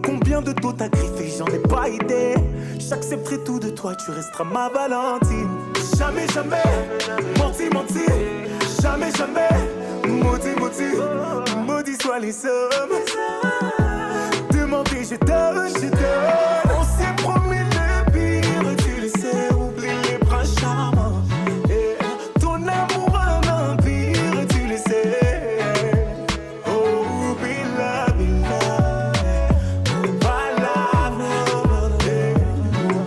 Combien de dos t'as griffé, j'en ai pas idée. J'accepterai tout de toi, tu resteras ma Valentine. Jamais, jamais, menti, menti. Jamais, jamais, maudit, maudit. Maudit soient les hommes. Demandez, je te. On s'est promis le pire, tu le sais. Oublie les bras charmants. Et ton amour un empire, tu le sais. Oh, Bila, Bila. Oh, Bala, oh,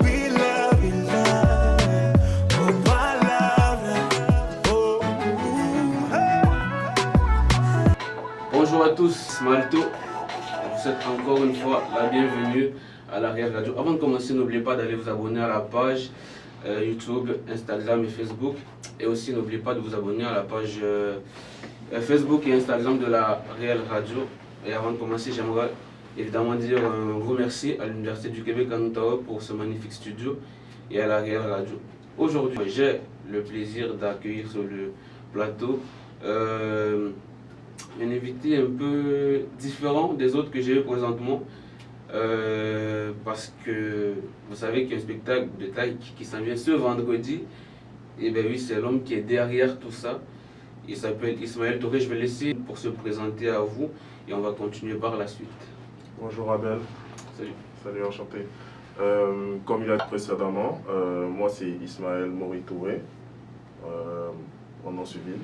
Bila, Bila. Oh, Bala, oh, hey. Bonjour à tous, Malto. Je vous souhaite encore une fois la bienvenue à la Réelle Radio. Avant de commencer, n'oubliez pas d'aller vous abonner à la page YouTube, Instagram et Facebook. Et aussi, n'oubliez pas de vous abonner à la page Facebook et Instagram de la Réelle Radio. Et avant de commencer, j'aimerais évidemment dire un gros merci à l'Université du Québec à Ottawa pour ce magnifique studio et à la Réelle Radio. Aujourd'hui, j'ai le plaisir d'accueillir sur le plateau un invité un peu différent des autres que j'ai eu présentement parce que vous savez qu'il y a un spectacle de taille qui s'en vient ce vendredi. Et bien oui, c'est l'homme qui est derrière tout ça. Il s'appelle Ismaël Touré. Je vais laisser pour se présenter à vous et on va continuer par la suite. Bonjour Abel. Salut. Salut, enchanté. Comme il a dit précédemment, moi c'est Ismaël Mori Touré, en nom civil.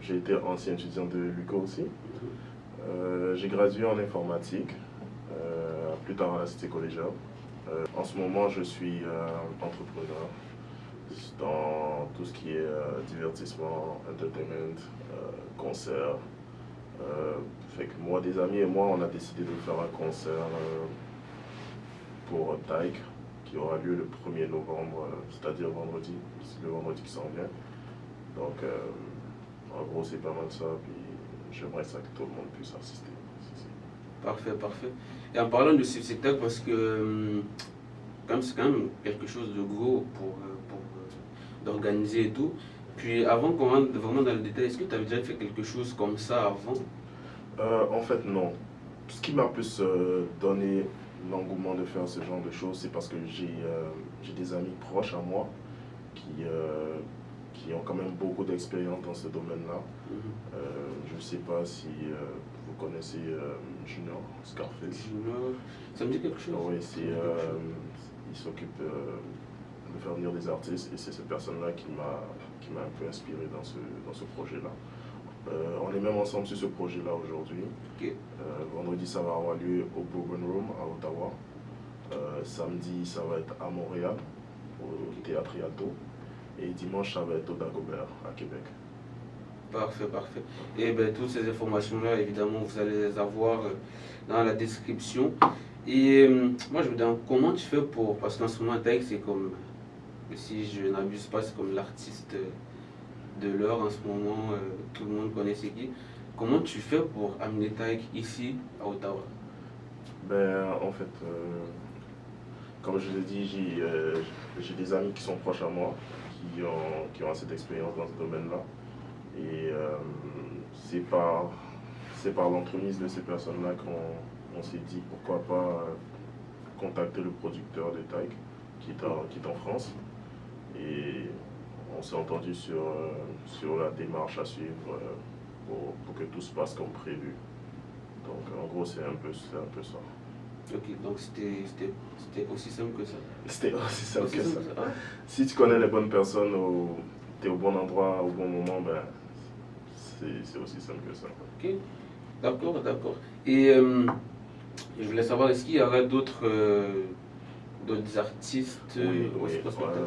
J'ai été ancien étudiant de l'UQA aussi. J'ai gradué en informatique, plus tard à la cité collégiale. En ce moment, je suis entrepreneur dans tout ce qui est divertissement, entertainment, concert. Fait que moi, des amis et moi, on a décidé de faire un concert pour Taïk qui aura lieu le 1er novembre, c'est-à-dire vendredi, c'est le vendredi qui s'en vient. Donc, en gros, c'est pas mal ça, puis j'aimerais ça que tout le monde puisse assister. Parfait, parfait. Et en parlant de ce spectacle, parce que c'est quand même quelque chose de gros pour d'organiser et tout. Puis avant qu'on rentre vraiment dans le détail, est-ce que tu avais déjà fait quelque chose comme ça avant? En fait, non. Ce qui m'a plus donné l'engouement de faire ce genre de choses, c'est parce que j'ai des amis proches à moi qui ont quand même beaucoup d'expérience dans ce domaine-là. Je ne sais pas si vous connaissez Junior Scarface. Junior, ça me dit quelque chose? Oui, il s'occupe de faire venir des artistes et c'est cette personne-là qui m'a un peu inspiré dans ce projet-là. On est même ensemble sur ce projet-là aujourd'hui. Okay. Vendredi, ça va avoir lieu au Bourbon Room à Ottawa. Samedi, ça va être à Montréal, au Théâtre Rialto. Et dimanche, ça va être au Dagobert, à Québec. Parfait, parfait. Et bien, toutes ces informations-là, évidemment, vous allez les avoir dans la description. Et moi, je me demande comment tu fais pour... Parce qu'en ce moment, Taïk, c'est comme, si je n'abuse pas, c'est comme l'artiste de l'heure en ce moment. Tout le monde connaît c'est qui. Comment tu fais pour amener Taïk ici, à Ottawa? Ben, en fait, comme je l'ai dit, j'ai des amis qui sont proches à moi, qui ont assez d'expérience dans ce domaine-là. Et c'est par l'entremise de ces personnes-là qu'on s'est dit pourquoi pas contacter le producteur de Taïk qui est en France. Et on s'est entendu sur la démarche à suivre pour que tout se passe comme prévu. Donc en gros, c'est un peu ça. Ok, donc c'était aussi simple que ça. C'était aussi simple que ça. Si tu connais les bonnes personnes, tu es au bon endroit, au bon moment, ben, c'est aussi simple que ça. Ok, d'accord. Et je voulais savoir, est-ce qu'il y aurait d'autres artistes Oui. au spectacle?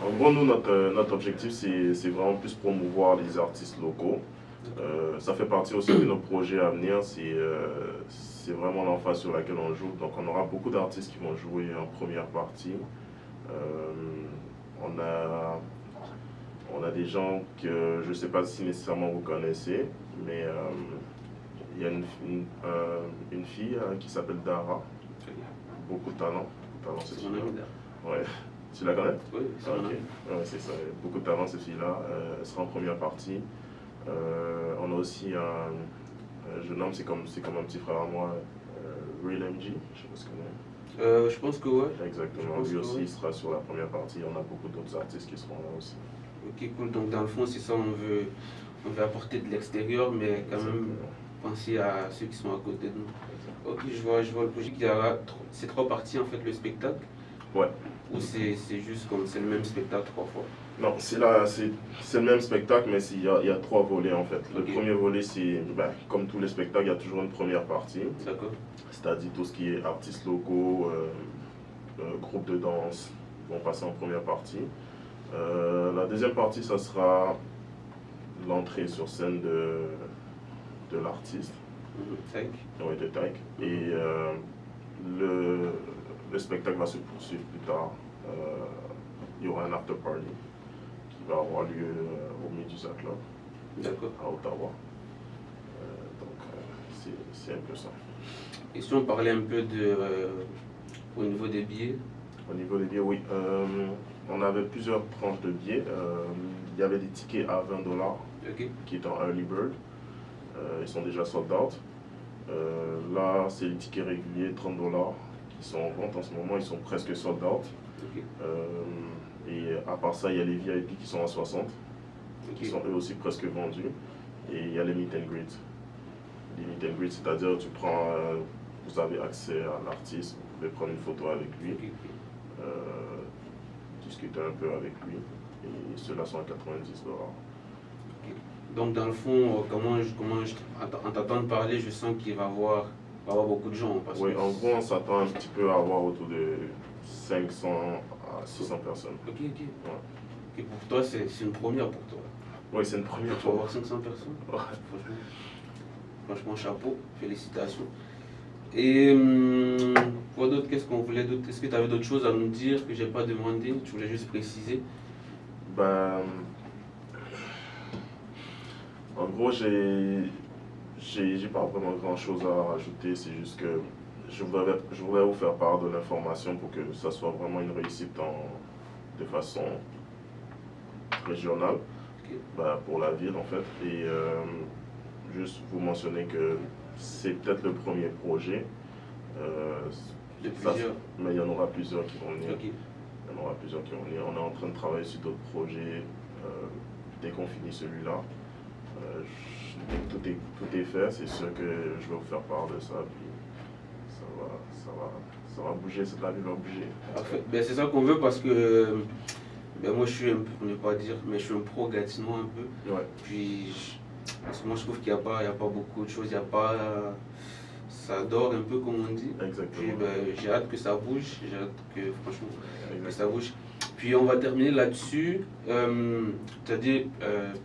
En gros, nous, notre objectif, c'est vraiment plus promouvoir les artistes locaux. Ça fait partie aussi de nos projets à venir. C'est vraiment l'emphase sur laquelle on joue. Donc on aura beaucoup d'artistes qui vont jouer en première partie. On a des gens que je ne sais pas si nécessairement vous connaissez, mais il y a une fille qui s'appelle Dara. Beaucoup de talent. Cette fille-là. Ouais. Tu la connais? Oui, c'est ouais, c'est ça. Beaucoup de talent cette fille-là. Elle sera en première partie. On a aussi jeune homme, c'est comme un petit frère à moi, Real MG, je sais pas si tu connais. Je pense que ouais. Exactement, lui aussi il sera sur la première partie, on a beaucoup d'autres artistes qui seront là aussi. Ok, cool. Donc dans le fond, c'est ça, on veut apporter de l'extérieur, mais quand même penser à ceux qui sont à côté de nous. Ok, je vois le projet. Il y aura ces 3 parties en fait, le spectacle. Ouais. Ou c'est juste comme c'est le même spectacle 3 fois? Non, c'est le même spectacle, mais il y a 3 volets en fait. Le premier volet, c'est, comme tous les spectacles, il y a toujours une première partie. D'accord. C'est-à-dire tout ce qui est artistes locaux, groupes de danse vont passer en première partie. La deuxième partie, ça sera l'entrée sur scène de l'artiste. Taïk. Oui, de Taïk. Et le spectacle va se poursuivre plus tard. Il y aura un after party qui va avoir lieu au Medusa Club. D'accord. À Ottawa. C'est un peu ça. Et si on parlait un peu au niveau des billets? Au niveau des billets, oui. On avait plusieurs tranches de billets. Il y avait des tickets à 20 $, qui est en early bird. Ils sont déjà sold out. Là, c'est les tickets réguliers, 30 $, qui sont en vente en ce moment. Ils sont presque sold out. Et à part ça, il y a les VIP qui sont à 60, qui sont eux aussi presque vendus. Et il y a les meet and greet. Les meet and greet, c'est-à-dire vous avez accès à l'artiste, vous pouvez prendre une photo avec lui, discuter un peu avec lui. Et ceux-là sont à 90 $. Donc dans le fond, en t'entendant parler, je sens qu'il va y avoir beaucoup de gens. Oui, en gros, on s'attend un petit peu à avoir autour de 500 à 600 personnes. Ok. Et pour toi, c'est une première pour toi? Oui, c'est une première pour avoir 500 personnes? Ouais. Franchement, chapeau, félicitations. Et quoi d'autre? Qu'est-ce qu'on voulait d'autre? Est-ce que tu avais d'autres choses à nous dire que j'ai pas demandé? Tu voulais juste préciser? En gros, j'ai pas vraiment grand chose à rajouter, c'est juste que je voudrais vous faire part de l'information pour que ça soit vraiment une réussite de façon régionale, pour la ville en fait. Et juste vous mentionner que c'est peut-être le premier projet. Mais il y en aura plusieurs qui vont venir. Il y en aura plusieurs qui vont venir. On est en train de travailler sur d'autres projets. Dès qu'on finit celui-là, dès que tout est fait, c'est sûr que je vais vous faire part de ça. Puis ça va bouger, la vie va bouger. C'est ça qu'on veut parce que moi je suis un peu, on ne pas dire, mais je suis un pro Gatineau un peu. Ouais. Puis parce que moi je trouve qu'il n'y a pas beaucoup de choses, ça dort un peu comme on dit. Exactement. Puis j'ai hâte que ça bouge, j'ai hâte que franchement que ça bouge. Puis on va terminer là-dessus. Tu as dit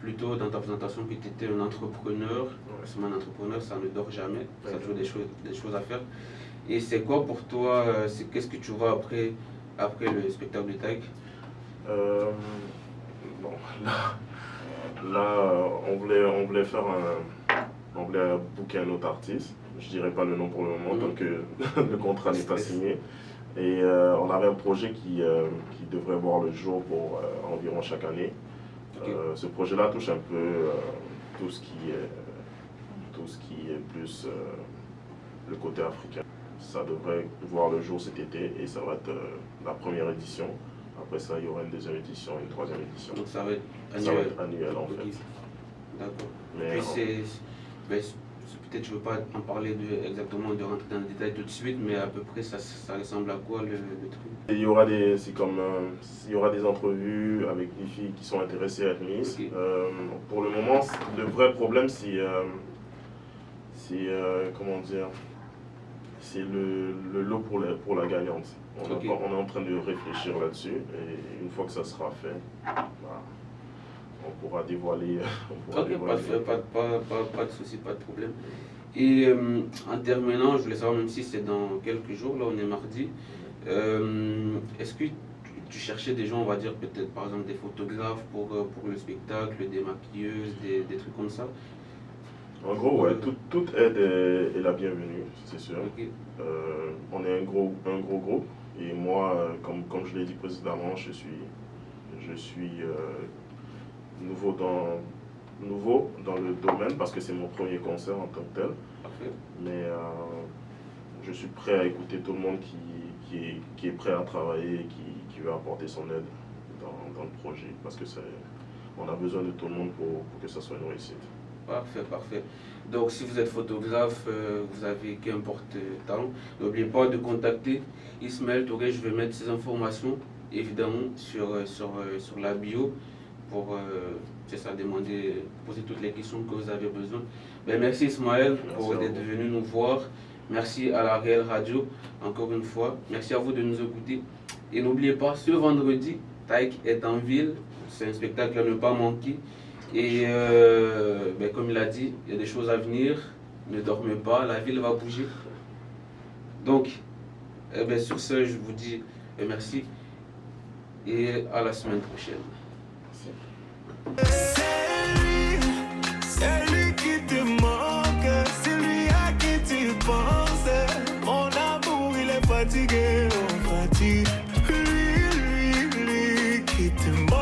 plutôt dans ta présentation que tu étais un entrepreneur. Ouais. Un entrepreneur, ça ne dort jamais, ça a toujours des choses à faire. Et c'est quoi pour toi, qu'est-ce que tu vois après le spectacle de Taïk? Bon, là on voulait booker un autre artiste. Je dirais pas le nom pour le moment tant que le contrat n'est pas signé. Et on avait un projet qui devrait voir le jour pour environ chaque année. Ce projet-là touche un peu tout ce qui est plus le côté africain. Ça devrait voir le jour cet été et ça va être la première édition. Après ça, il y aura une deuxième édition, une troisième édition. Donc ça va être annuel? Ça va être annuel en fait. D'accord. Puis peut-être je ne veux pas en parler exactement, de rentrer dans le détail tout de suite, mais à peu près ça ressemble à quoi le truc? Il y aura des entrevues avec des filles qui sont intéressées à être mises. Pour le moment, le vrai problème c'est comment dire, c'est le lot pour la gagnante. On est en train de réfléchir là-dessus et une fois que ça sera fait, on pourra dévoiler. Pas de souci, pas de problème. Et en terminant, je voulais savoir, même si c'est dans quelques jours, là on est mardi, est-ce que tu cherchais des gens, on va dire peut-être par exemple des photographes pour le spectacle, des maquilleuses, des trucs comme ça? En gros, ouais, toute aide est la bienvenue, c'est sûr. On est un gros groupe et moi, comme je l'ai dit précédemment, je suis nouveau nouveau dans le domaine parce que c'est mon premier concert en tant que tel. Parfait. Mais je suis prêt à écouter tout le monde qui est prêt à travailler, qui veut apporter son aide dans le projet. Parce que on a besoin de tout le monde pour que ça soit une réussite. Parfait, parfait. Donc, si vous êtes photographe, vous avez qu'importe temps, n'oubliez pas de contacter Ismaël Touré. Je vais mettre ces informations, évidemment, sur la bio pour demander, poser toutes les questions que vous avez besoin. Ben, merci Ismaël pour d'être venu nous voir. Merci à la Réelle Radio, encore une fois. Merci à vous de nous écouter. Et n'oubliez pas, ce vendredi, Taïk est en ville. C'est un spectacle à ne pas manquer. Et comme il a dit, il y a des choses à venir. Ne dormez pas, la ville va bouger. Donc, sur ce, je vous dis merci et à la semaine prochaine. C'est lui qui te manque, c'est lui à qui tu penses. Mon amour, il est fatigué, on fatigue. Lui qui te manque.